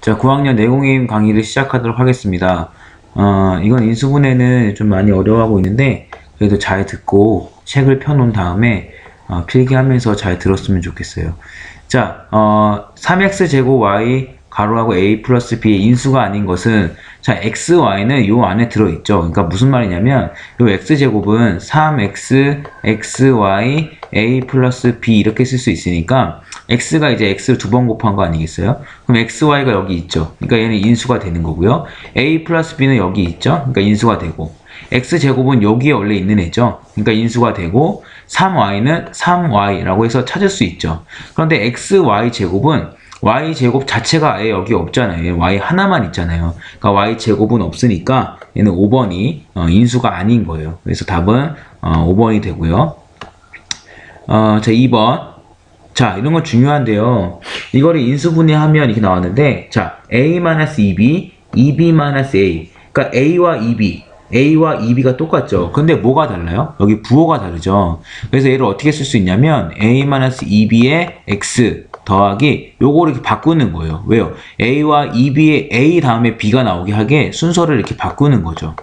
자, 9학년 내공임 강의를 시작하도록 하겠습니다. 이건 인수분해는 좀 많이 어려워하고 있는데 그래도 잘 듣고 책을 펴놓은 다음에 필기하면서 잘 들었으면 좋겠어요. 자, 3x제곱 y 가로하고 a 플러스 b의 인수가 아닌 것은, 자, x, y는 요 안에 들어있죠. 그러니까 무슨 말이냐면 요 x제곱은 3x, x, y, a 플러스 b 이렇게 쓸 수 있으니까 x가 이제 x를 두 번 곱한 거 아니겠어요? 그럼 x, y가 여기 있죠. 그러니까 얘는 인수가 되는 거고요. a 플러스 b는 여기 있죠. 그러니까 인수가 되고, x제곱은 여기에 원래 있는 애죠. 그러니까 인수가 되고, 3y는 3y라고 해서 찾을 수 있죠. 그런데 xy제곱은 y제곱 자체가 아예 여기 없잖아요. y 하나만 있잖아요. 그러니까 y제곱은 없으니까 얘는 5번이 인수가 아닌 거예요. 그래서 답은 5번이 되고요. 자, 2번. 자, 이런 건 중요한데요. 이거를 인수분해하면 이렇게 나왔는데, 자, a-2b, 2b-a. 그러니까 A와 2b가 똑같죠. 근데 뭐가 달라요? 여기 부호가 다르죠. 그래서 얘를 어떻게 쓸 수 있냐면 a-2b의 x 더하기 요거를 이렇게 바꾸는 거예요. 왜요? a와 2b의 a 다음에 b가 나오게 하게 순서를 이렇게 바꾸는 거죠.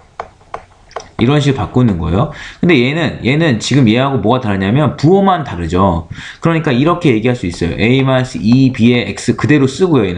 이런 식으로 바꾸는 거예요. 근데 얘는 지금 얘하고 뭐가 다르냐면 부호만 다르죠. 그러니까 이렇게 얘기할 수 있어요. a-2b의 x 그대로 쓰고요.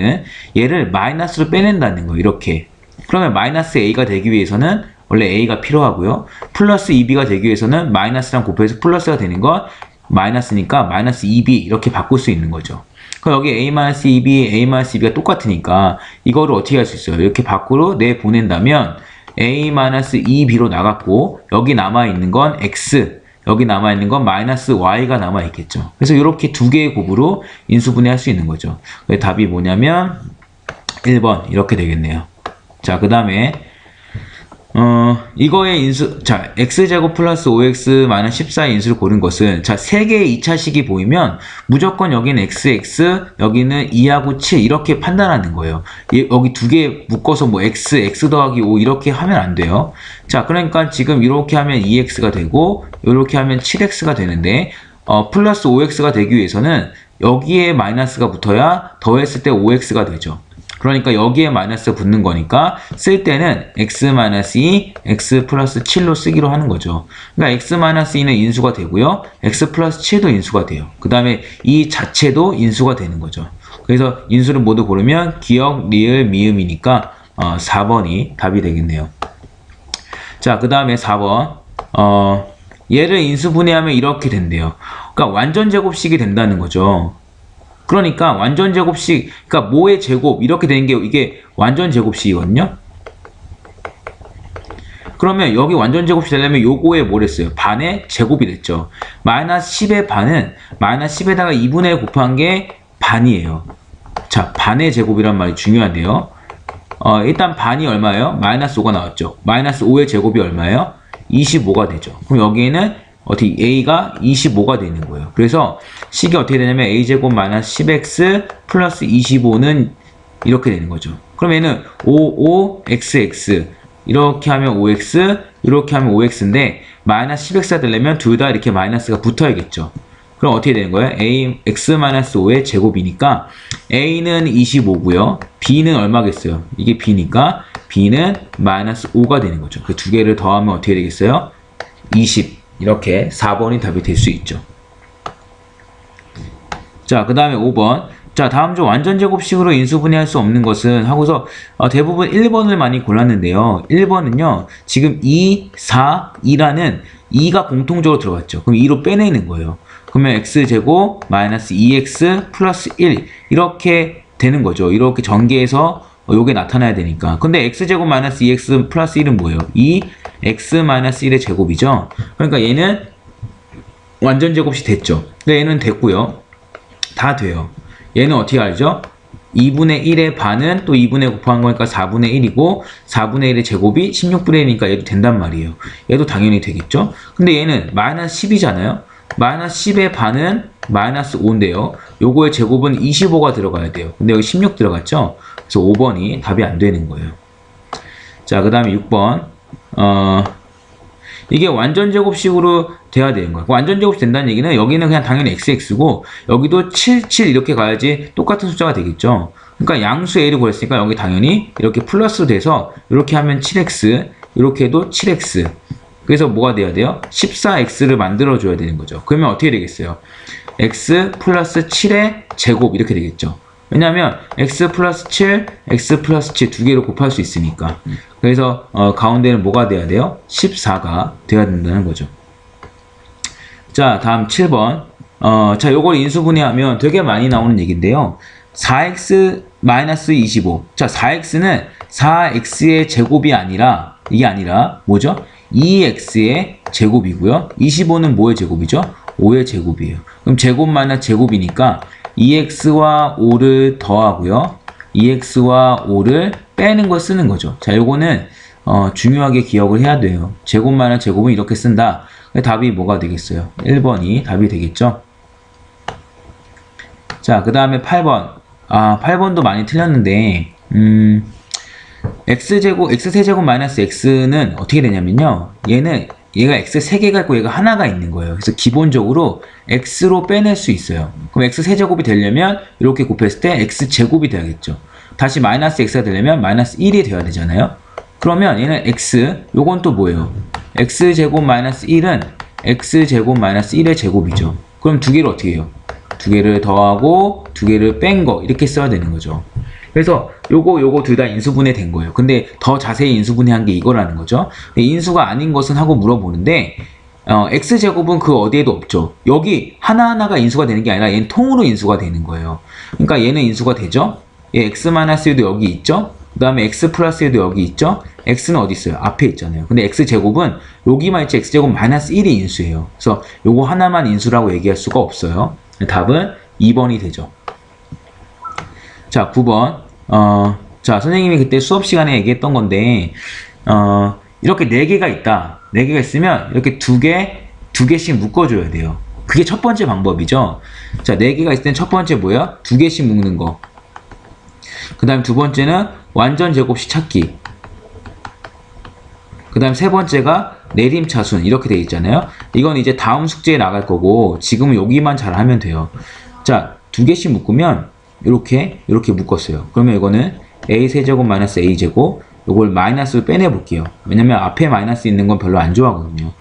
얘를 마이너스로 빼낸다는 거예요. 이렇게. 그러면 마이너스 a가 되기 위해서는 원래 a가 필요하고요. 플러스 2b가 되기 위해서는 마이너스랑 곱해서 플러스가 되는 건 마이너스니까 마이너스 2b 이렇게 바꿀 수 있는 거죠. 그럼 여기 a-2b, a-2b가 똑같으니까 이거를 어떻게 할 수 있어요? 이렇게 밖으로 내보낸다면 a-2b로 나갔고, 여기 남아있는 건 x, 여기 남아있는 건 마이너스 y가 남아있겠죠. 그래서 이렇게 두 개의 곱으로 인수분해할 수 있는 거죠. 답이 뭐냐면 1번 이렇게 되겠네요. 자, 그 다음에 이거의 인수, 자, x제곱 플러스 5x 마이너스 14의 인수를 고른 것은, 자, 3개의 2차식이 보이면 무조건 여기는 xx, 여기는 2하고 7 이렇게 판단하는 거예요. 여기 두 개 묶어서 뭐 x 더하기 5 이렇게 하면 안 돼요. 자, 그러니까 지금 이렇게 하면 2x가 되고 이렇게 하면 7x가 되는데, 플러스 5x가 되기 위해서는 여기에 마이너스가 붙어야 더했을 때 5x가 되죠. 그러니까 여기에 마이너스가 붙는 거니까 쓸 때는 x-2, x 플러스 7로 쓰기로 하는 거죠. 그러니까 x-2는 인수가 되고요. x 플러스 7도 인수가 돼요. 그 다음에 이 자체도 인수가 되는 거죠. 그래서 인수를 모두 고르면 기역, 리을, 미음이니까 4번이 답이 되겠네요. 자, 그 다음에 4번. 얘를 인수분해하면 이렇게 된대요. 그러니까 완전 제곱식이 된다는 거죠. 그러니까 완전 제곱식, 그러니까 뭐의 제곱 이렇게 되는 게 이게 완전 제곱식이거든요. 그러면 여기 완전 제곱식 되려면 요거에 뭘 했어요? 반의 제곱이 됐죠. 마이너스 10의 반은 마이너스 10에다가 2분의 1 곱한 게 반이에요. 자, 반의 제곱이란 말이 중요한데요. 일단 반이 얼마예요? 마이너스 5가 나왔죠. 마이너스 5의 제곱이 얼마예요? 25가 되죠. 그럼 여기에는 어떻게 a가 25가 되는 거예요. 그래서 식이 어떻게 되냐면 a제곱 마이너스 10x 플러스 25는 이렇게 되는 거죠. 그럼 얘는 55xx 이렇게 하면 5x 이렇게 하면 5x인데 마이너스 10x가 되려면 둘 다 이렇게 마이너스가 붙어야겠죠. 그럼 어떻게 되는 거예요? x-5의 제곱이니까 a는 25고요. b는 얼마겠어요? 이게 b니까 b는 마이너스 5가 되는 거죠. 그 두 개를 더하면 어떻게 되겠어요? 20. 이렇게 4번이 답이 될 수 있죠. 자, 그 다음에 5번. 자, 다음 중 완전 제곱식으로 인수분해할 수 없는 것은 하고서 대부분 1번을 많이 골랐는데요. 1번은요. 지금 2, 4, 2라는 2가 공통적으로 들어갔죠. 그럼 2로 빼내는 거예요. 그러면 x제곱 마이너스 2x 플러스 1 이렇게 되는 거죠. 이렇게 전개해서 요게 나타나야 되니까. 근데 x제곱 마이너스 2x 플러스 1은 뭐예요? 2x-1의 제곱이죠. 그러니까 얘는 완전 제곱식 됐죠. 근데 얘는 됐고요. 다 돼요. 얘는 어떻게 알죠? 2분의 1의 반은 또 2분의 곱한 거니까 4분의 1이고 4분의 1의 제곱이 16분의 1이니까 얘도 된단 말이에요. 얘도 당연히 되겠죠. 근데 얘는 마이너스 10이잖아요. 마이너스 10의 반은 마이너스 5인데요. 요거의 제곱은 25가 들어가야 돼요. 근데 여기 16 들어갔죠? 그래서 5번이 답이 안 되는 거예요. 자, 그 다음에 6번. 이게 완전 제곱식으로 돼야 되는 거예요. 완전 제곱식 된다는 얘기는 여기는 그냥 당연히 xx고 여기도 7, 7 이렇게 가야지 똑같은 숫자가 되겠죠. 그러니까 양수 a를 구했으니까 여기 당연히 이렇게 플러스 돼서 이렇게 하면 7x, 이렇게 해도 7x. 그래서 뭐가 돼야 돼요? 14x를 만들어줘야 되는 거죠. 그러면 어떻게 되겠어요? x 플러스 7의 제곱 이렇게 되겠죠. 왜냐하면 x 플러스 7, x 플러스 7 두 개로 곱할 수 있으니까. 그래서 가운데는 뭐가 돼야 돼요? 14가 돼야 된다는 거죠. 자, 다음 7번. 자, 요걸 인수분해하면 되게 많이 나오는 얘기인데요. 4x-25. 자, 4x는 4x의 제곱이 아니라, 이게 아니라, 뭐죠? 2x의 제곱이고요. 25는 뭐의 제곱이죠? 5의 제곱이에요. 그럼 제곱 마이너스 제곱이니까 2x와 5를 더하고요. 2x와 5를 빼는 걸 쓰는 거죠. 자, 요거는 중요하게 기억을 해야 돼요. 제곱 마이너스 제곱은 이렇게 쓴다. 답이 뭐가 되겠어요? 1번이 답이 되겠죠? 자, 그 다음에 8번. 8번도 많이 틀렸는데, x세제곱 마이너스 x는 어떻게 되냐면요. 얘가 x 3개가 있고 얘가 하나가 있는 거예요. 그래서 기본적으로 x로 빼낼 수 있어요. 그럼 x 세제곱이 되려면 이렇게 곱했을 때 x 제곱이 돼야겠죠. 다시 마이너스 x가 되려면 마이너스 1이 돼야 되잖아요. 그러면 얘는 x, 요건 또 뭐예요? x제곱 마이너스 1은 x제곱 마이너스 1의 제곱이죠. 그럼 두 개를 어떻게 해요? 두 개를 더하고 두 개를 뺀 거 이렇게 써야 되는 거죠. 그래서 요거 둘 다 인수분해 된 거예요. 근데 더 자세히 인수분해한 게 이거라는 거죠. 인수가 아닌 것은 하고 물어보는데 x제곱은 그 어디에도 없죠. 여기 하나하나가 인수가 되는 게 아니라 얘는 통으로 인수가 되는 거예요. 그러니까 얘는 인수가 되죠. 얘 x-1도 여기 있죠. 그 다음에 x 플러스 1도 여기 있죠. x는 어디 있어요? 앞에 있잖아요. 근데 x제곱은 여기만 있지 x제곱 마이너스 1이 인수예요. 그래서 요거 하나만 인수라고 얘기할 수가 없어요. 답은 2번이 되죠. 자, 9번. 자, 선생님이 그때 수업 시간에 얘기했던 건데, 이렇게 4개가 있다. 4개가 있으면 이렇게 두 개씩 묶어줘야 돼요. 그게 첫 번째 방법이죠. 자, 4개가 있을 땐 첫 번째 뭐야? 2개씩 묶는 거. 그 다음 두 번째는 완전 제곱식 찾기. 그 다음 세 번째가 내림차순. 이렇게 돼 있잖아요. 이건 이제 다음 숙제에 나갈 거고, 지금은 여기만 잘 하면 돼요. 자, 2개씩 묶으면, 이렇게 묶었어요. 그러면 이거는 a 세제곱 마이너스 a 제곱, 이걸 마이너스를 빼내 볼게요. 왜냐면 앞에 마이너스 있는 건 별로 안 좋아하거든요.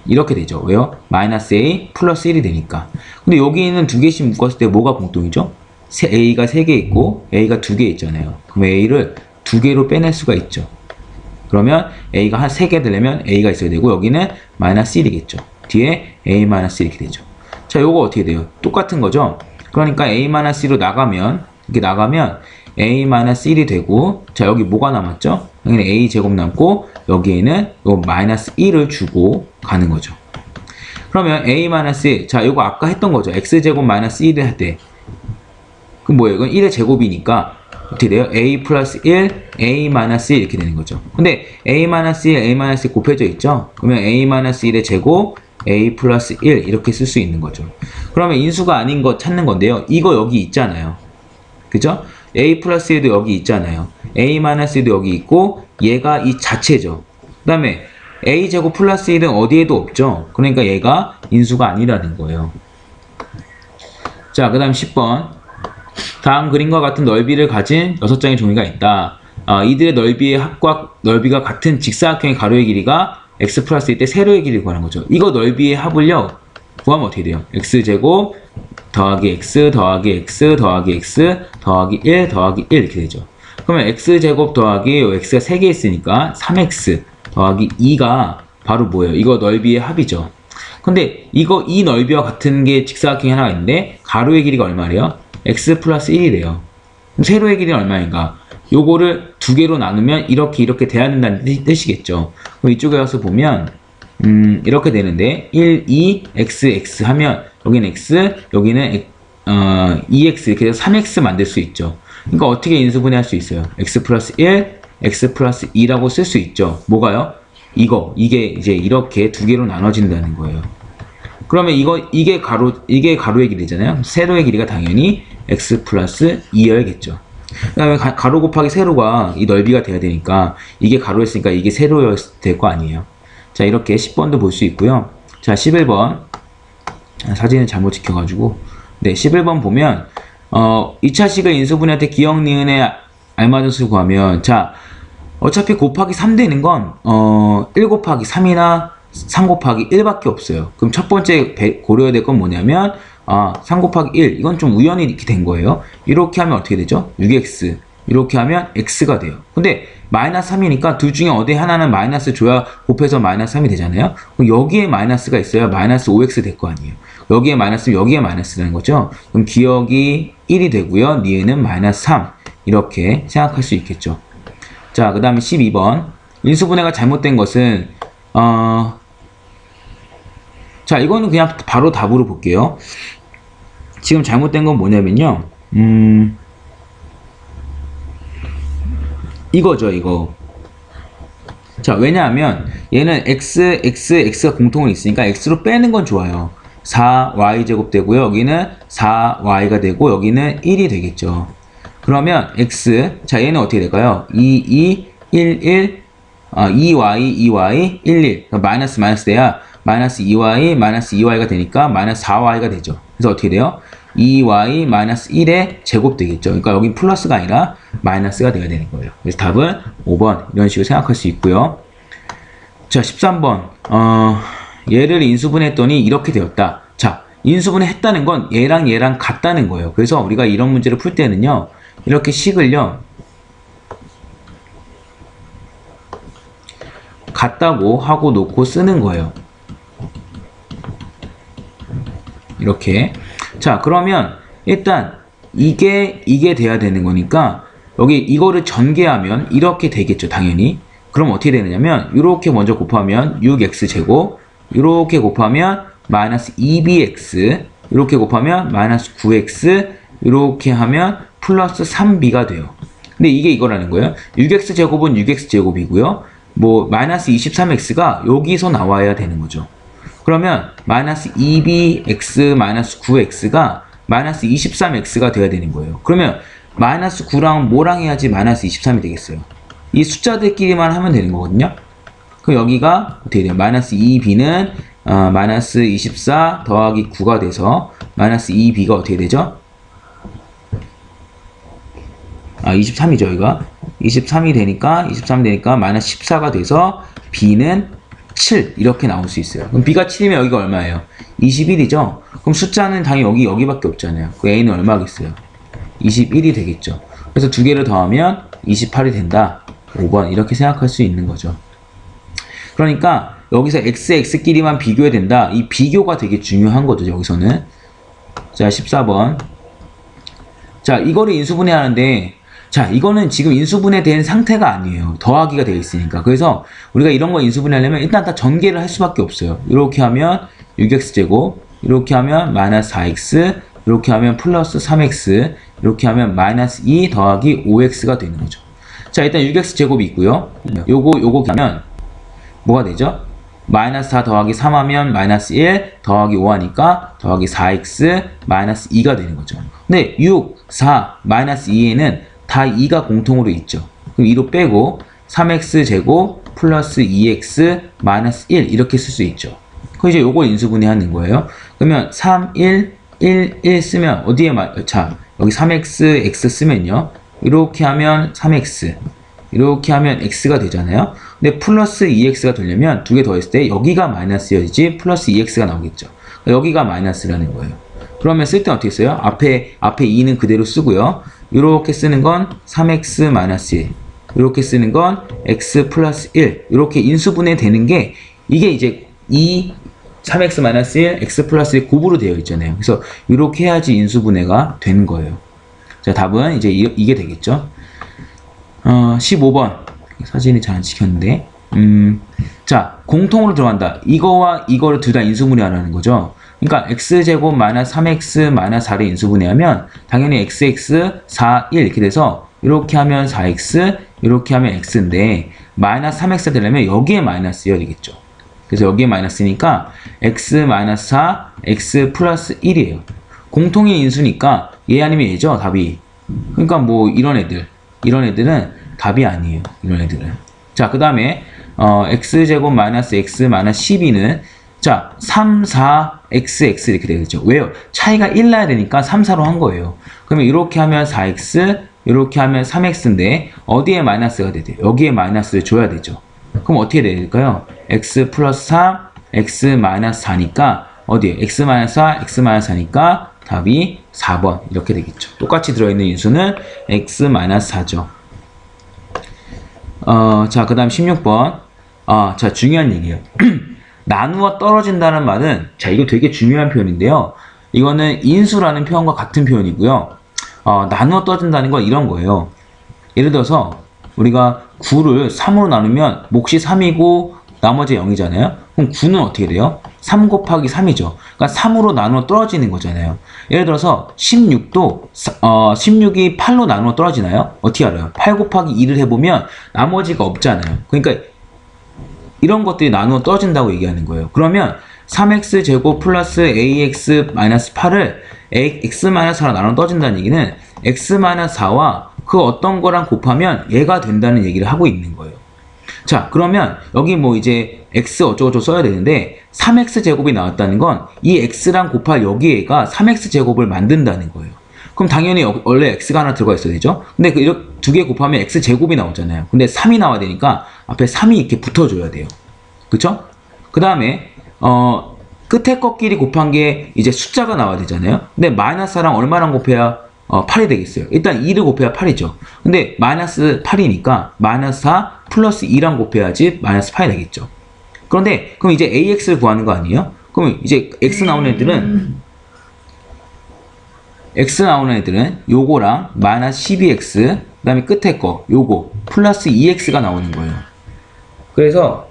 이렇게 되죠. 왜요? 마이너스 a 플러스 1이 되니까. 근데 여기는 2개씩 묶었을 때 뭐가 공통이죠? a가 3개 있고 a가 2개 있잖아요. 그럼 a를 2개로 빼낼 수가 있죠. 그러면 a가 한 3개 되려면 a가 있어야 되고 여기는 마이너스 1이겠죠. 뒤에 a 마이너스 이렇게 되죠. 자, 요거 어떻게 돼요? 똑같은 거죠. 그러니까 a-1로 나가면, 이렇게 나가면 a-1이 되고, 자, 여기 뭐가 남았죠? 여기는 a 제곱 남고, 여기에는 요 마이너스 1을 주고 가는 거죠. 그러면 a-1, 자, 요거 아까 했던 거죠. x제곱 마이너스 1을 할 때. 그럼 뭐예요? 이건 1의 제곱이니까, 어떻게 돼요? a 플러스 1, a-1 이렇게 되는 거죠. 근데 a-1, a-1 곱해져 있죠? 그러면 a-1의 제곱, a 플러스 1 이렇게 쓸 수 있는 거죠. 그러면 인수가 아닌 거 찾는 건데요. 이거 여기 있잖아요. 그죠? a 플러스 1도 여기 있잖아요. a 마이너스 1도 여기 있고 얘가 이 자체죠. 그 다음에 a 제곱 플러스 1은 어디에도 없죠. 그러니까 얘가 인수가 아니라는 거예요. 자, 그 다음 10번. 다음 그림과 같은 넓이를 가진 6장의 종이가 있다. 이들의 넓이의 합과 넓이가 같은 직사각형의 가로의 길이가 x 플러스 1 때 세로의 길이를 구하는 거죠. 이거 넓이의 합을요, 구하면 어떻게 돼요? x제곱 더하기 x 더하기 x 더하기 x 더하기 1 더하기 1 이렇게 되죠. 그러면 x제곱 더하기 x가 3개 있으니까 3x 더하기 2가 바로 뭐예요? 이거 넓이의 합이죠. 근데 이 넓이와 같은 게 직사각형이 하나가 있는데 가로의 길이가 얼마래요? x 플러스 1이래요. 그럼 세로의 길이는 얼마인가? 요거를 2개로 나누면 이렇게 돼야 된다는 뜻이겠죠. 그럼 이쪽에 와서 보면 이렇게 되는데 1, 2, x, x 하면 여기는 x, 여기는 2x 이렇게 해서 3x 만들 수 있죠. 그러니까 어떻게 인수분해할 수 있어요? x 플러스 1, x 플러스 2라고 쓸 수 있죠. 뭐가요? 이게 이제 이렇게 2개로 나눠진다는 거예요. 그러면 이게 가로의 길이잖아요. 세로의 길이가 당연히 x 플러스 2여야겠죠. 그 다음에 가로 곱하기 세로가 이 넓이가 돼야 되니까 이게 가로였으니까 이게 세로였을 될 거 아니에요. 자, 이렇게 10번도 볼 수 있고요. 자, 11번 사진을 잘못 찍혀가지고 네, 11번 보면 2차식을 인수분해할 때 기억, 니은에 알맞은 수를 구하면, 자, 어차피 곱하기 3 되는 건, 1 곱하기 3이나 3 곱하기 1밖에 없어요. 그럼 첫 번째 고려해야 될 건 뭐냐면, 3 곱하기 1. 이건 좀 우연히 이렇게 된 거예요. 이렇게 하면 어떻게 되죠? 6x. 이렇게 하면 x가 돼요. 근데 마이너스 3이니까 둘 중에 어디 하나는 마이너스 줘야 곱해서 마이너스 3이 되잖아요. 그럼 여기에 마이너스가 있어야 마이너스 5x 될 거 아니에요. 여기에 마이너스, 여기에 마이너스라는 거죠. 그럼 기억이 1이 되고요. 니은은 마이너스 3. 이렇게 생각할 수 있겠죠. 자, 그 다음에 12번. 인수분해가 잘못된 것은, 자, 이거는 그냥 바로 답으로 볼게요. 지금 잘못된 건 뭐냐면요. 이거죠, 이거. 자, 왜냐하면 얘는 x가 공통으로 있으니까 x로 빼는 건 좋아요. 4y제곱 되고요. 여기는 4y가 되고 여기는 1이 되겠죠. 그러면 x, 자, 얘는 어떻게 될까요? 2, 1, 1, 2y, 1, 1. 마이너스 돼야 마이너스 2y, 마이너스 2y가 되니까 마이너스 4y가 되죠. 그래서 어떻게 돼요? 2y 마이너스 1의 제곱 되겠죠. 그러니까 여기 플러스가 아니라 마이너스가 돼야 되는 거예요. 그래서 답은 5번 이런 식으로 생각할 수 있고요. 자, 13번. 얘를 인수분해했더니 이렇게 되었다. 자, 인수분해 했다는 건 얘랑 같다는 거예요. 그래서 우리가 이런 문제를 풀 때는요. 이렇게 식을요. 같다고 하고 놓고 쓰는 거예요. 이렇게. 자, 그러면 일단 이게 돼야 되는 거니까 여기 이거를 전개하면 이렇게 되겠죠, 당연히. 그럼 어떻게 되느냐면 이렇게 먼저 곱하면 6x제곱, 이렇게 곱하면 마이너스 2bx, 이렇게 곱하면 마이너스 9x, 이렇게 하면 플러스 3b가 돼요. 근데 이게 이거라는 거예요. 6x제곱은 6x제곱이고요. 뭐 마이너스 23x가 여기서 나와야 되는 거죠. 그러면 마이너스 2bx 마이너스 9x가 마이너스 23x가 돼야 되는 거예요. 그러면 마이너스 9랑 뭐랑 해야지 마이너스 23이 되겠어요? 이 숫자들끼리만 하면 되는 거거든요. 그럼 여기가 어떻게 돼요? 마이너스 2b는 마이너스 24 더하기 9가 돼서 마이너스 2b가 어떻게 되죠? 23이죠, 여기가. 23이 되니까 마이너스 14가 돼서 b는 7 이렇게 나올 수 있어요. 그럼 b가 7이면 여기가 얼마예요? 21이죠? 그럼 숫자는 당연히 여기밖에 없잖아요. 그 a는 얼마겠어요? 21이 되겠죠. 그래서 두 개를 더하면 28이 된다. 5번 이렇게 생각할 수 있는 거죠. 그러니까 여기서 x끼리만 비교해야 된다. 이 비교가 되게 중요한 거죠, 여기서는. 자, 14번. 자, 이거를 인수분해 하는데, 자, 이거는 지금 인수분해된 상태가 아니에요. 더하기가 되어 있으니까. 그래서 우리가 이런 거 인수분해 하려면 일단 다 전개를 할 수밖에 없어요. 이렇게 하면 6x제곱, 이렇게 하면 마이너스 4x, 이렇게 하면 플러스 3x, 이렇게 하면 마이너스 2 더하기 5x가 되는 거죠. 자, 일단 6x제곱이 있고요. 요거 하면 뭐가 되죠? 마이너스 4 더하기 3 하면 마이너스 1 더하기 5 하니까 더하기 4x 마이너스 2가 되는 거죠. 근데 6, 4, 마이너스 2에는 다 2가 공통으로 있죠. 그럼 2로 빼고 3x제곱 플러스 2x 마이너스 1 이렇게 쓸 수 있죠. 그럼 이제 요걸 인수분해 하는 거예요. 그러면 3, 1, 1 쓰면 어디에 자, 여기 3x, x 쓰면요. 이렇게 하면 3x, 이렇게 하면 x가 되잖아요. 근데 플러스 2x가 되려면 두 개 더했을 때 여기가 마이너스여야지 플러스 2x가 나오겠죠. 여기가 마이너스라는 거예요. 그러면 쓸 때 어떻게 써요? 앞에 2는 그대로 쓰고요. 이렇게 쓰는 건 3x 마이너스 1, 이렇게 쓰는 건 x 플러스 1, 이렇게 인수분해 되는 게 이게 이제 3x 마이너스 1, x 플러스 1 곱으로 되어 있잖아요. 그래서 이렇게 해야지 인수분해가 되는 거예요. 자, 답은 이제 이게 되겠죠. 15번. 사진이 잘 안 찍혔는데. 자, 공통으로 들어간다. 이거와 이거를 둘 다 인수분해 하라는 거죠. 그러니까 x제곱 마이너스 3x 마이너스 4를 인수분해하면 당연히 xx 4, 1 이렇게 돼서 이렇게 하면 4x, 이렇게 하면 x인데 마이너스 3x가 되려면 여기에 마이너스여야 되겠죠. 그래서 여기에 마이너스니까 x 마이너스 4, x 플러스 1이에요. 공통의 인수니까 얘 아니면 얘죠, 답이. 그러니까 뭐 이런 애들은 답이 아니에요. 이런 애들은. 자, 그 다음에 x제곱 마이너스 x 마이너스 12는 자, 3, 4 xx 이렇게 되겠죠. 왜요? 차이가 1 나야 되니까 3, 4로 한 거예요. 그러면 이렇게 하면 4x, 이렇게 하면 3x인데 어디에 마이너스가 돼야 돼요? 여기에 마이너스를 줘야 되죠. 그럼 어떻게 될까요? x 플러스 3, x 마이너스 4니까 어디에? x 마이너스 4, x 마이너스 4니까 답이 4번 이렇게 되겠죠. 똑같이 들어있는 인수는 x 마이너스 4죠. 자, 그 다음 16번. 자, 중요한 얘기예요. 나누어 떨어진다는 말은, 자, 이거 되게 중요한 표현인데요. 이거는 인수라는 표현과 같은 표현이고요. 나누어 떨어진다는 건 이런 거예요. 예를 들어서, 우리가 9를 3으로 나누면 몫이 3이고 나머지 0이잖아요. 그럼 9는 어떻게 돼요? 3 곱하기 3이죠. 그러니까 3으로 나누어 떨어지는 거잖아요. 예를 들어서 16도 16이 8로 나누어 떨어지나요? 어떻게 알아요? 8 곱하기 2를 해보면 나머지가 없잖아요. 그러니까 이런 것들이 나누어 떨어진다고 얘기하는 거예요. 그러면 3x제곱 플러스 ax 마이너스 8을 x 마이너스 4로 나누어 떨어진다는 얘기는 x 마이너스 4와 그 어떤 거랑 곱하면 얘가 된다는 얘기를 하고 있는 거예요. 자, 그러면 여기 뭐 이제 x 어쩌고저쩌고 써야 되는데 3x제곱이 나왔다는 건 이 x랑 곱할 여기에가 3x제곱을 만든다는 거예요. 그럼 당연히 원래 x가 하나 들어가 있어야 되죠. 근데 그 두 개 곱하면 x제곱이 나오잖아요. 근데 3이 나와야 되니까 앞에 3이 이렇게 붙어줘야 돼요. 그쵸? 그 다음에 끝에 것끼리 곱한 게 이제 숫자가 나와야 되잖아요. 근데 마이너스 4랑 얼마랑 곱해야 8이 되겠어요. 일단 2를 곱해야 8이죠. 근데 마이너스 8이니까 마이너스 4 플러스 2랑 곱해야지 마이너스 8이 되겠죠. 그런데 그럼 이제 AX를 구하는 거 아니에요? 그럼 이제 X 나오는 애들은 요거랑 마이너스 12X 그 다음에 끝에 거 요거 플러스 2X가 나오는 거예요. 그래서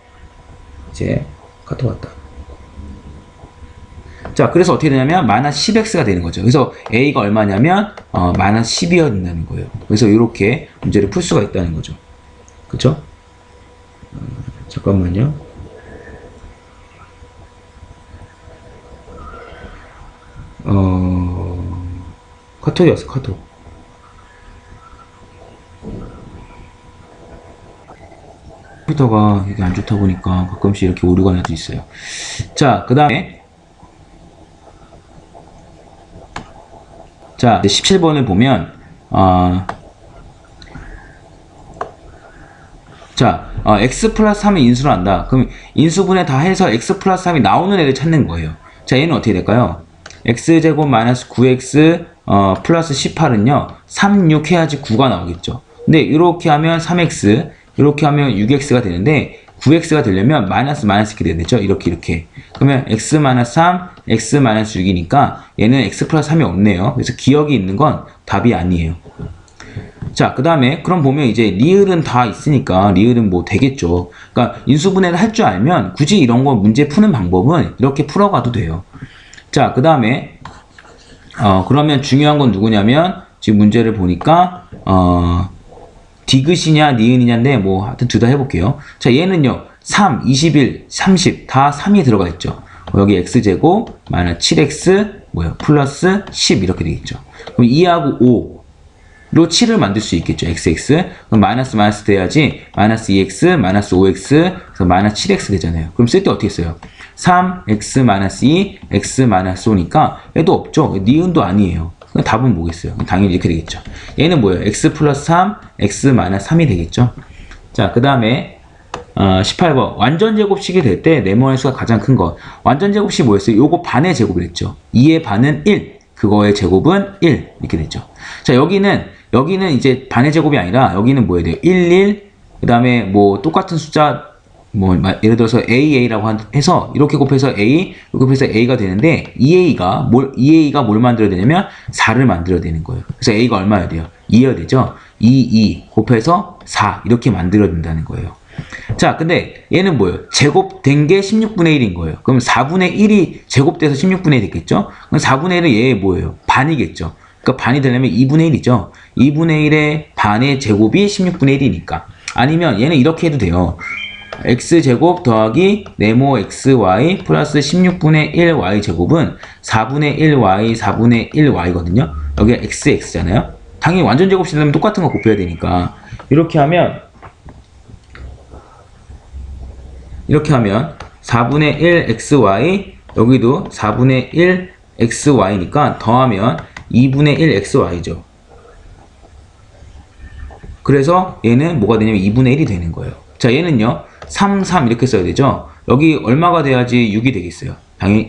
이제 카톡 왔다. 자, 그래서 어떻게 되냐면 마이너스 10x가 되는 거죠. 그래서 a가 얼마냐면 마이너스 10이어야 된다는 거예요. 그래서 이렇게 문제를 풀 수가 있다는 거죠. 그쵸? 잠깐만요. 카톡이 왔어, 카톡. 컴퓨터가 이게 안 좋다 보니까 가끔씩 이렇게 오류가 날 수 있어요. 자, 그 다음에 자, 17번을 보면 x 플러스 3을 인수를 한다. 그럼 인수분해 다 해서 x 플러스 3이 나오는 애를 찾는 거예요. 자, 얘는 어떻게 될까요? x제곱 마이너스 9x 플러스 18은요 3, 6 해야지 9가 나오겠죠. 근데 이렇게 하면 3x, 이렇게 하면 6x가 되는데 9x가 되려면 마이너스 이렇게 돼야 되죠. 이렇게. 그러면 x 마이너스 3, x 마이너스 6이니까 얘는 x 플러스 3이 없네요. 그래서 기억이 있는 건 답이 아니에요. 자, 그 다음에 그럼 보면 이제 리을은 다 있으니까 리을은 뭐 되겠죠. 그러니까 인수분해를 할 줄 알면 굳이 이런 거 문제 푸는 방법은 이렇게 풀어가도 돼요. 자, 그 다음에 그러면 중요한 건 누구냐면 지금 문제를 보니까 디귿이냐 니은이냐인데 뭐 하여튼 둘 다 해볼게요. 자, 얘는요 3, 21, 30 다 3이 들어가 있죠. 여기 x제곱 마이너스 7x 뭐야 플러스 10 이렇게 되겠죠. 그럼 2하고 5로 7을 만들 수 있겠죠. xx 그럼 마이너스 돼야지 마이너스 2x 마이너스 5x 그래서 마이너스 7x 되잖아요. 그럼 쓸 때 어떻게 써요? 3, x 마이너스 2, x 마이너스 5니까 얘도 없죠. 니은도 아니에요. 그럼 답은 뭐겠어요? 당연히 이렇게 되겠죠. 얘는 뭐예요? x 플러스 3, x 마이너스 3이 되겠죠. 자, 그 다음에 18번 완전 제곱식이 될 때 네모의 수가 가장 큰 것. 완전 제곱식이 뭐였어요? 요거 반의 제곱을 했죠. 2의 반은 1, 그거의 제곱은 1 이렇게 됐죠. 자, 여기는 이제 반의 제곱이 아니라 여기는 뭐 해야 돼요? 1, 1, 그 다음에 뭐 똑같은 숫자 뭐 예를 들어서 AA라고 해서 이렇게 곱해서 A, 이렇게 곱해서 A가 되는데 2A가 뭘 만들어야 되냐면 4를 만들어야 되는 거예요. 그래서 A가 얼마여야 돼요? 2여야 되죠? 2 곱해서 4 이렇게 만들어야 된다는 거예요. 자, 근데 얘는 뭐예요? 제곱된 게 16분의 1인 거예요. 그럼 4분의 1이 제곱돼서 16분의 1이 됐겠죠? 그럼 4분의 1은 얘 뭐예요? 반이겠죠? 그러니까 반이 되려면 2분의 1이죠? 2분의 1의 반의 제곱이 16분의 1이니까. 아니면 얘는 이렇게 해도 돼요. x제곱 더하기 네모 xy 플러스 16분의 1y 제곱은 4분의 1y 4분의 1y거든요. 여기가 xx잖아요. 당연히 완전 제곱식 되려면 똑같은 거 곱해야 되니까 이렇게 하면 4분의 1 xy 여기도 4분의 1 xy니까 더하면 2분의 1 xy죠. 그래서 얘는 뭐가 되냐면 2분의 1이 되는 거예요. 자, 얘는요 3, 3 이렇게 써야 되죠. 여기 얼마가 돼야지 6이 되겠어요? 당연히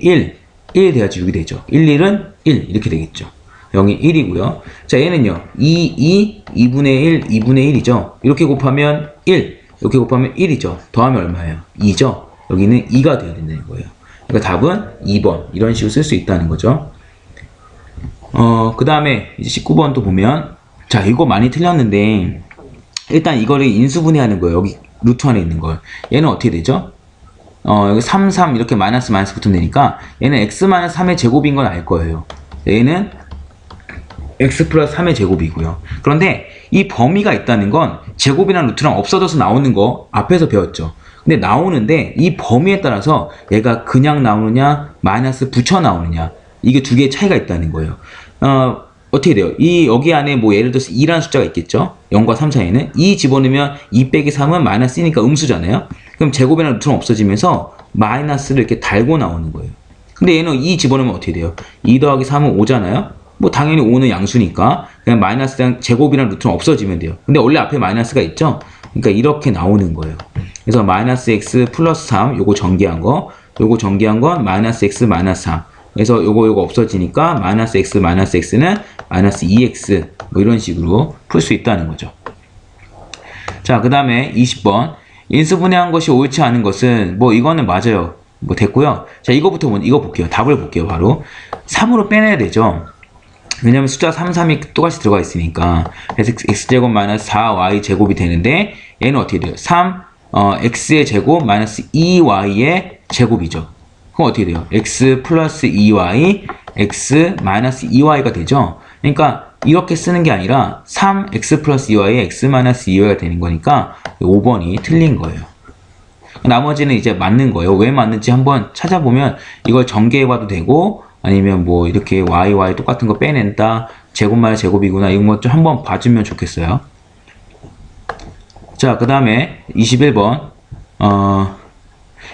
1 돼야지 6이 되죠. 1은 1 이렇게 되겠죠. 0이 1이고요. 자, 얘는요 2분의 1, 2분의 1이죠. 이렇게 곱하면 1, 이렇게 곱하면 1이죠. 더하면 얼마예요? 2죠. 여기는 2가 돼야 된다는 거예요. 그러니까 답은 2번 이런 식으로 쓸 수 있다는 거죠. 그 다음에 이제 19번도 보면, 자, 이거 많이 틀렸는데 일단 이거를 인수분해하는 거예요. 여기 루트 안에 있는 걸. 얘는 어떻게 되죠? 여기 3, 3 이렇게 마이너스 붙으면 되니까 얘는 x 3의 제곱인 건 알 거예요. 얘는 x 플러스 3의 제곱이고요. 그런데 이 범위가 있다는 건 제곱이랑 루트랑 없어져서 나오는 거 앞에서 배웠죠. 근데 나오는데 이 범위에 따라서 얘가 그냥 나오느냐 마이너스 붙여 나오느냐, 이게 두 개의 차이가 있다는 거예요. 어떻게 돼요? 여기 안에 뭐 예를 들어서 2라는 숫자가 있겠죠? 0과 3 사이에는 2 집어넣으면 2 빼기 3은 마이너스니까 음수잖아요. 그럼 제곱이랑 루트는 없어지면서 마이너스를 이렇게 달고 나오는 거예요. 근데 얘는 2 집어넣으면 어떻게 돼요? 2 더하기 3은 5잖아요? 뭐 당연히 5는 양수니까 그냥 마이너스랑 제곱이랑 루트는 없어지면 돼요. 근데 원래 앞에 마이너스가 있죠? 그러니까 이렇게 나오는 거예요. 그래서 마이너스 x 플러스 3 요거 전개한 거, 요거 전개한 건 마이너스 x 마이너스 3. 그래서 요거 없어지니까 마이너스 x는 마이너스 2x 뭐 이런 식으로 풀 수 있다는 거죠. 자, 그 다음에 20번 인수분해한 것이 옳지 않은 것은 뭐 이거는 맞아요. 뭐 됐고요. 자, 이거 볼게요. 답을 볼게요. 바로 3으로 빼내야 되죠. 왜냐면 숫자 3, 3이 똑같이 들어가 있으니까. 그래서 x제곱 마이너스 4y제곱이 되는데 얘는 어떻게 돼요? 3 x의 제곱 마이너스 2y의 제곱이죠. 그럼 어떻게 돼요? x 플러스 2y x 마이너스 2y가 되죠. 그러니까 이렇게 쓰는 게 아니라 3x 플러스 2y의 x 마이너스 2y가 되는 거니까 5번이 틀린 거예요. 나머지는 이제 맞는 거예요. 왜 맞는지 한번 찾아보면 이걸 전개해봐도 되고, 아니면 뭐 이렇게 y 똑같은 거 빼낸다, 제곱 마이너스 제곱이구나, 이런 것 좀 한번 봐주면 좋겠어요. 자, 그 다음에 21번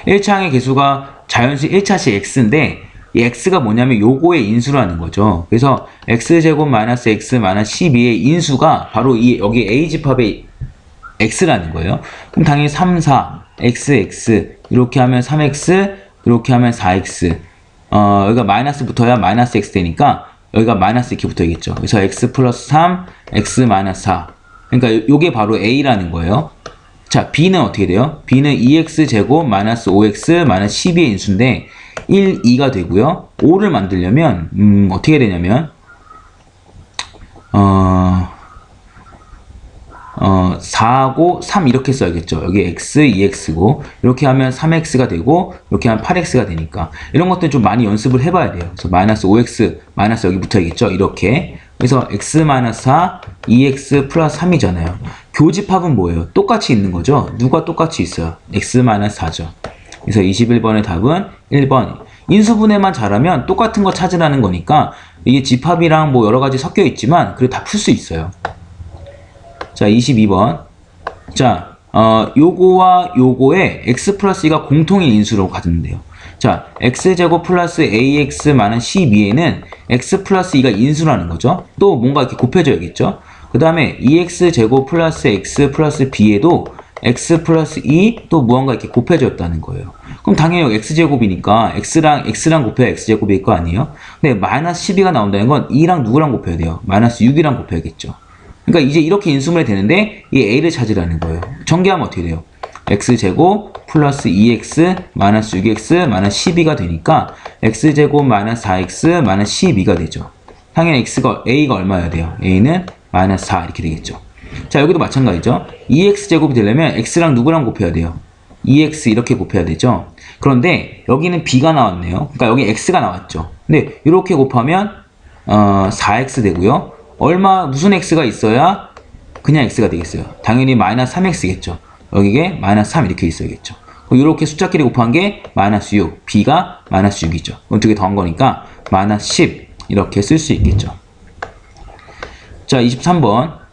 1차항의 개수가 자연수 1차식 x인데 이 x가 뭐냐면 요거의 인수라는 거죠. 그래서 x제곱 마이너스 x 마이너스 12의 인수가 바로 여기 a집합의 x라는 거예요. 그럼 당연히 3, 4, x 이렇게 하면 3x, 이렇게 하면 4x. 여기가 마이너스 붙어야 마이너스 x 되니까 여기가 마이너스 이렇게 붙어야겠죠. 그래서 x 플러스 3, x 마이너스 4. 그러니까 요게 바로 a라는 거예요. 자, b는 어떻게 돼요? b는 2x제곱 마이너스 5x 마이너스 12의 인수인데 1, 2가 되고요. 5를 만들려면 어떻게 되냐면 4하고 3 이렇게 써야겠죠. 여기 x, 2x고 이렇게 하면 3x가 되고 이렇게 하면 8x가 되니까 이런 것들 좀 많이 연습을 해봐야 돼요. 그래서 마이너스 5x 마이너스 여기 붙어야겠죠. 이렇게. 그래서 x 마이너스 4, 2x 플러스 3이잖아요. 교집합은 뭐예요? 똑같이 있는 거죠. 누가 똑같이 있어요? x 마이너스 4죠. 그래서 21번의 답은 1번. 인수분해만 잘하면 똑같은 거 찾으라는 거니까 이게 집합이랑 뭐 여러 가지 섞여 있지만 그래도 다 풀 수 있어요. 자, 22번. 자, 요거와 요거에 x 플러스 2가 공통의 인수로 가졌는데요. 자, x제곱 플러스 ax 마이너스 12에는 x 플러스 2가 인수라는 거죠. 또 뭔가 이렇게 곱해줘야겠죠. 그 다음에 2x제곱 플러스 x 플러스 b에도 x 플러스 2 또 무언가 이렇게 곱해졌다는 거예요. 그럼 당연히 x제곱이니까 x랑 곱해야 x제곱일 거 아니에요? 근데 마이너스 12가 나온다는 건 2랑 누구랑 곱해야 돼요? 마이너스 6이랑 곱해야겠죠. 그러니까 이제 이렇게 인수분해 되는데 이 a를 찾으라는 거예요. 전개하면 어떻게 돼요? x제곱 플러스 2x 마이너스 6x 마이너스 12가 되니까 x제곱 마이너스 4x 마이너스 12가 되죠. 당연히 a가 얼마여야 돼요? a는 마이너스 4 이렇게 되겠죠. 자, 여기도 마찬가지죠. 2x제곱이 되려면 x랑 누구랑 곱해야 돼요? 2x 이렇게 곱해야 되죠. 그런데 여기는 b가 나왔네요. 그러니까 여기 x가 나왔죠. 근데 이렇게 곱하면 4x 되고요. 무슨 x가 있어야 그냥 x가 되겠어요? 당연히 마이너스 3x겠죠. 여기에 마이너스 3 이렇게 있어야겠죠. 이렇게 숫자끼리 곱한 게 마이너스 6, b가 마이너스 6이죠. 두 개 더한 거니까 마이너스 10 이렇게 쓸 수 있겠죠. 자, 23번.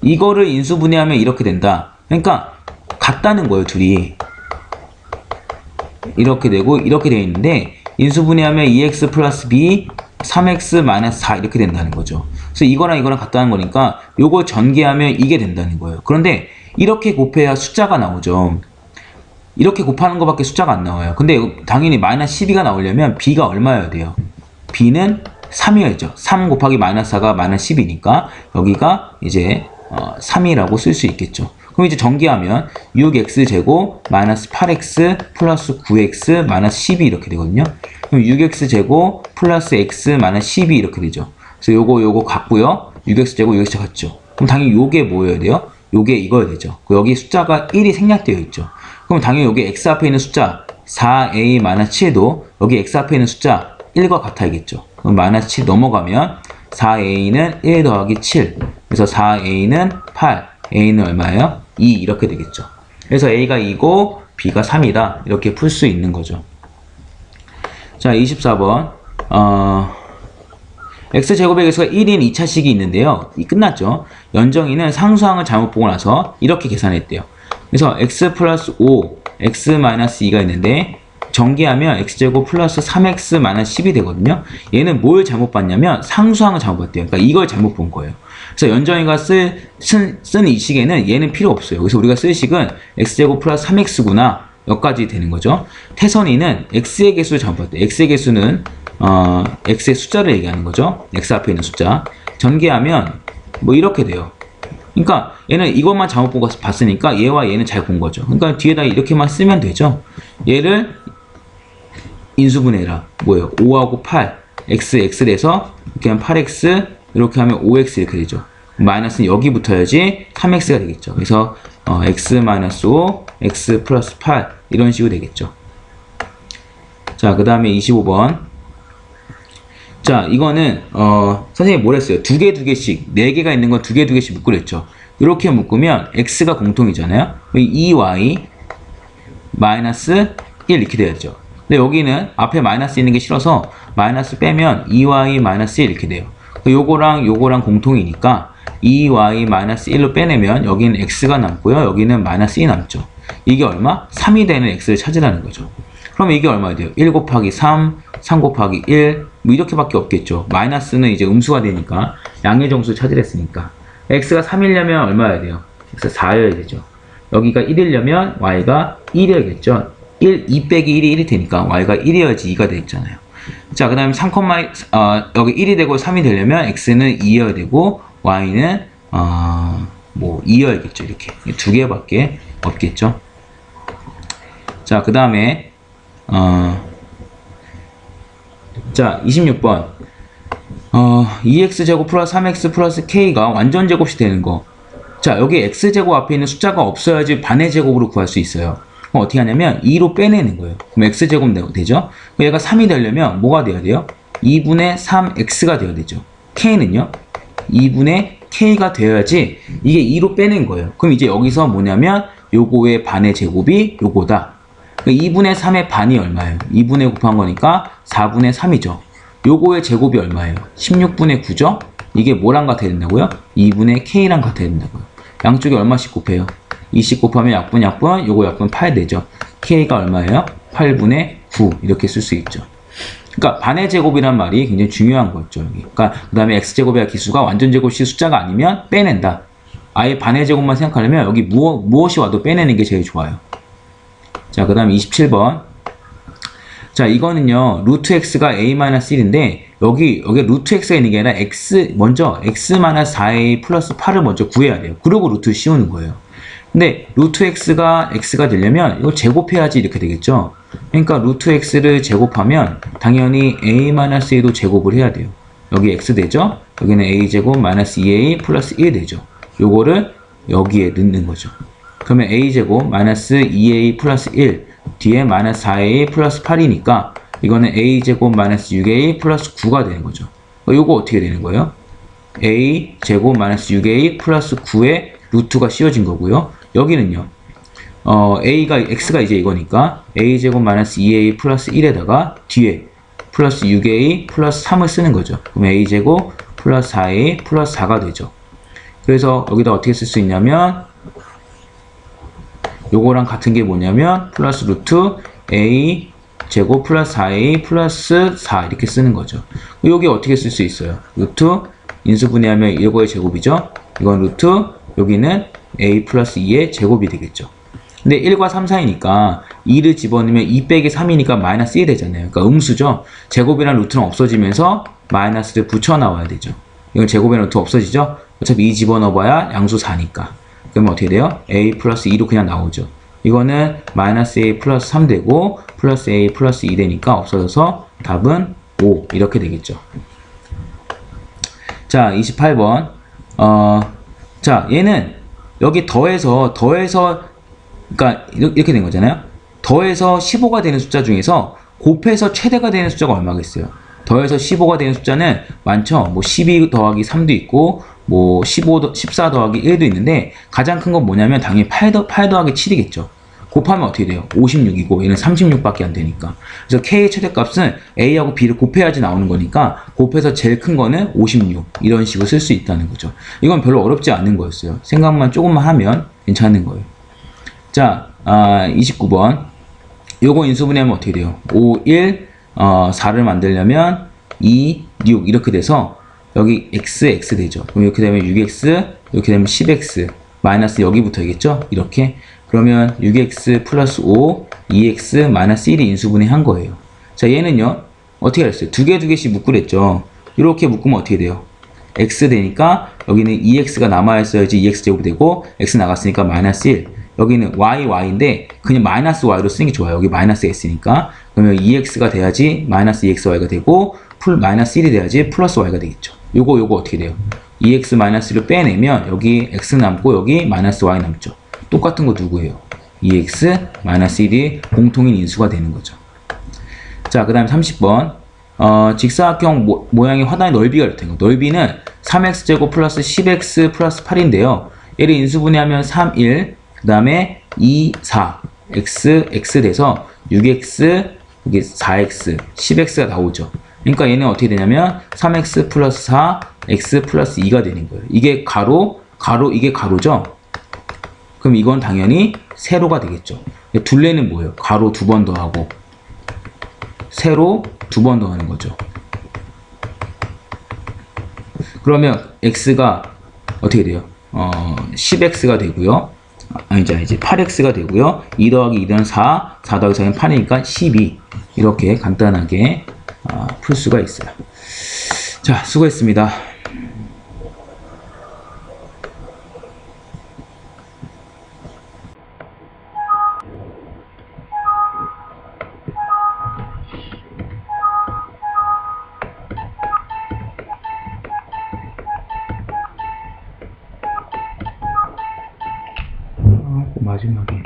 이거를 인수분해하면 이렇게 된다. 그러니까 같다는 거예요, 둘이. 이렇게 되고 이렇게 되어 있는데 인수분해하면 2x 플러스 b 3x 마이너스 4 이렇게 된다는 거죠. 그래서 이거랑 이거랑 같다는 거니까 요거 전개하면 이게 된다는 거예요. 그런데 이렇게 곱해야 숫자가 나오죠. 이렇게 곱하는 것밖에 숫자가 안 나와요. 근데 당연히 마이너스 12가 나오려면 b가 얼마여야 돼요? b는 3이어야죠. 3 곱하기 마이너스 4가 마이너스 10이니까 여기가 이제 3이라고 쓸 수 있겠죠. 그럼 이제 전개하면 6x제곱 마이너스 8x 플러스 9x 마이너스 12 이렇게 되거든요. 그럼 6x제곱 플러스 x 마이너스 12 이렇게 되죠. 그래서 요거 같고요. 6x제곱 6x 같죠. 그럼 당연히 요게 뭐여야 돼요? 요게 이거야 되죠. 여기 숫자가 1이 생략되어 있죠. 그럼 당연히 여기 x 앞에 있는 숫자 4a 마이너스 7도 여기 x 앞에 있는 숫자 1과 같아야겠죠. 그럼 마이너스 7 넘어가면 4a는 1 더하기 7. 그래서 4a는 8. a는 얼마예요? 2 이렇게 되겠죠. 그래서 a가 2고 b가 3이다. 이렇게 풀 수 있는 거죠. 자, 24번. x제곱의 개수가 1인 2차식이 있는데요. 끝났죠. 연정이는 상수항을 잘못 보고 나서 이렇게 계산했대요. 그래서 x 플러스 5, x 마이너스 2가 있는데 전개하면 x제곱 플러스 3x 마이너스 10이 되거든요. 얘는 뭘 잘못 봤냐면 상수항을 잘못 봤대요. 그러니까 이걸 잘못 본 거예요. 그래서 연정이가 쓴 이 식에는 얘는 필요 없어요. 그래서 우리가 쓸 식은 x제곱 플러스 3x구나. 여기까지 되는 거죠. 태선이는 x의 개수를 잘못 봤대요. x의 개수는 x의 숫자를 얘기하는 거죠. x 앞에 있는 숫자. 전개하면 뭐 이렇게 돼요. 그러니까 얘는 이것만 잘못 보고 봤으니까 얘와 얘는 잘 본 거죠. 그러니까 뒤에다 이렇게만 쓰면 되죠. 얘를 인수분해라. 뭐예요? 5하고 8. x를 해서 이렇게 하면 8x, 이렇게 하면 5x 이렇게 되죠. 마이너스는 여기 붙어야지 3x가 되겠죠. 그래서 x 마이너스 5, x 플러스 8 이런 식으로 되겠죠. 자, 그 다음에 25번. 자, 이거는 선생님이 뭘 했어요? 두 개씩, 4개가 있는 건 두 개씩 묶으려 했죠. 이렇게 묶으면 x가 공통이잖아요. 2y 마이너스 1 이렇게 되었죠. 근데 여기는 앞에 마이너스 있는 게 싫어서 마이너스 빼면 2y 마이너스 1 이렇게 돼요. 요거랑 공통이니까 2y 마이너스 1로 빼내면 여기는 x가 남고요. 여기는 마이너스 1이 남죠. 이게 얼마? 3이 되는 x를 찾으라는 거죠. 그럼 이게 얼마 돼요? 1 곱하기 3, 3 곱하기 1, 뭐 이렇게밖에 없겠죠. 마이너스는 이제 음수가 되니까 양의 정수 찾으랬으니까. x가 3이려면 얼마여야 돼요? x 4여야 되죠. 여기가 1이려면 y가 1이어야겠죠. 2 빼기 1이 1이 되니까 y가 1이어야지 2가 되겠잖아요. 자, 그 다음에 3, 여기 1이 되고 3이 되려면 x는 2여야 되고 y는 뭐 2여야겠죠. 이렇게 두 개밖에 없겠죠. 자, 그 다음에 자, 26번 2x제곱 플러스 3x 플러스 k가 완전 제곱이 되는 거. 자, 여기 x제곱 앞에 있는 숫자가 없어야지 반의 제곱으로 구할 수 있어요. 그럼 어떻게 하냐면 2로 빼내는 거예요. 그럼 x제곱 되죠? 얘가 3이 되려면 뭐가 돼야 돼요? 2분의 3x가 되어야 되죠. k는요? 2분의 k가 되어야지 이게 2로 빼낸 거예요. 그럼 이제 여기서 뭐냐면 요거의 반의 제곱이 요거다. 2분의 3의 반이 얼마예요? 2분의 곱한 거니까 4분의 3이죠. 요거의 제곱이 얼마예요? 16분의 9죠? 이게 뭐랑 같아야 된다고요? 2분의 k랑 같아야 된다고요. 양쪽에 얼마씩 곱해요? 2씩 곱하면 약분, 요거 약분 8 되죠. k가 얼마예요? 8분의 9 이렇게 쓸 수 있죠. 그러니까 반의 제곱이란 말이 굉장히 중요한 거죠. 여기. 그러니까 그 다음에 x제곱의 기수가 완전 제곱식 숫자가 아니면 빼낸다. 아예 반의 제곱만 생각하려면 여기 무엇이 와도 빼내는 게 제일 좋아요. 자, 그 다음에 27번. 자, 이거는요, 루트 x가 a-1인데, 여기 루트 x가 있는 게 아니라 먼저 x-4a 플러스 8을 먼저 구해야 돼요. 그리고 루트 씌우는 거예요. 근데 루트 x가 되려면 이거 제곱해야지 이렇게 되겠죠. 그러니까 루트 x를 제곱하면 당연히 a-a도 제곱을 해야 돼요. 여기 x 되죠? 여기는 a제곱 마이너스 2a 플러스 1 되죠. 요거를 여기에 넣는 거죠. 그러면 a제곱 마이너스 2a 플러스 1 뒤에 마이너스 4a 플러스 8이니까 이거는 a제곱 마이너스 6a 플러스 9가 되는 거죠. 요거 어떻게 되는 거예요? a제곱 마이너스 6a 플러스 9의 루트가 씌워진 거고요. 여기는요. x가 이제 이거니까 a제곱 마이너스 2a 플러스 1에다가 뒤에 플러스 6a 플러스 3을 쓰는 거죠. 그럼 a제곱 플러스 4a 플러스 4가 되죠. 그래서 여기다 어떻게 쓸 수 있냐면 요거랑 같은 게 뭐냐면 플러스 루트 a 제곱 플러스 4a 플러스 4 이렇게 쓰는 거죠. 여기 어떻게 쓸 수 있어요? 루트 인수분해하면 이거의 제곱이죠. 이건 루트 여기는 a 플러스 2의 제곱이 되겠죠. 근데 1과 3 사이니까 2를 집어넣으면 2 빼기 3이니까 마이너스 1이 되잖아요. 그러니까 음수죠. 제곱이랑 루트는 없어지면서 마이너스를 붙여 나와야 되죠. 이건 제곱이랑 루트 없어지죠. 어차피 2 집어넣어봐야 양수 4니까. 그러면 어떻게 돼요? a 플러스 2로 그냥 나오죠. 이거는 마이너스 a 플러스 3 되고 플러스 a 플러스 2 되니까 없어져서 답은 5 이렇게 되겠죠. 자, 28번. 자, 얘는 여기 더해서 그러니까 이렇게 된 거잖아요. 더해서 15가 되는 숫자 중에서 곱해서 최대가 되는 숫자가 얼마겠어요? 더해서 15가 되는 숫자는 많죠. 뭐 12 더하기 3도 있고 뭐 14 더하기 1도 있는데 가장 큰 건 뭐냐면 당연히 8 더하기 7이겠죠. 곱하면 어떻게 돼요? 56이고 얘는 36밖에 안 되니까. 그래서 K의 최대값은 A하고 B를 곱해야지 나오는 거니까 곱해서 제일 큰 거는 56 이런 식으로 쓸 수 있다는 거죠. 이건 별로 어렵지 않은 거였어요. 생각만 조금만 하면 괜찮은 거예요. 자, 29번. 요거 인수분해하면 어떻게 돼요? 5, 1, 4를 만들려면 2, 6 이렇게 돼서 여기 x, x 되죠. 그럼 이렇게 되면 6x, 이렇게 되면 10x 마이너스 여기부터이겠죠? 이렇게. 그러면 6x 플러스 5, 2x 마이너스 1이 인수분해 한 거예요. 자, 얘는요, 어떻게 했어요? 두 개씩 묶으랬죠. 이렇게 묶으면 어떻게 돼요? x 되니까 여기는 2x가 남아있어야지 2x 제곱이 되고, x 나갔으니까 마이너스 1. 여기는 y인데, 그냥 마이너스 y로 쓰는 게 좋아요. 여기 마이너스 s니까. 그러면 2x가 돼야지 마이너스 2xy가 되고, 마이너스 1이 돼야지 플러스 y가 되겠죠. 요거 어떻게 돼요? 2x 마이너스를 빼내면 여기 x 남고 여기 마이너스 y 남죠. 똑같은 거 누구예요? 2x 마이너스 1이 공통인 인수가 되는 거죠. 자, 그 다음에 30번. 직사각형 모양의 화단의 넓이가 이렇게 된 거. 넓이는 3x제곱 플러스 10x 플러스 8인데요. 얘를 인수분해하면 3, 1, 그 다음에 2, 4, x 돼서 6x, 여기 4x, 10x가 나오죠. 그러니까 얘는 어떻게 되냐면 3x 플러스 4, x 플러스 2가 되는 거예요. 이게 가로, 이게 가로죠? 그럼 이건 당연히 세로가 되겠죠. 둘레는 뭐예요? 가로 2번 더하고 세로 2번 더하는 거죠. 그러면 x가 어떻게 돼요? 10x가 되고요. 아니지 8x가 되고요. 2 더하기 2는 4, 4 더하기 4는 8이니까 12. 이렇게 간단하게 풀 수가 있어요. 자, 수고했습니다. 마지막에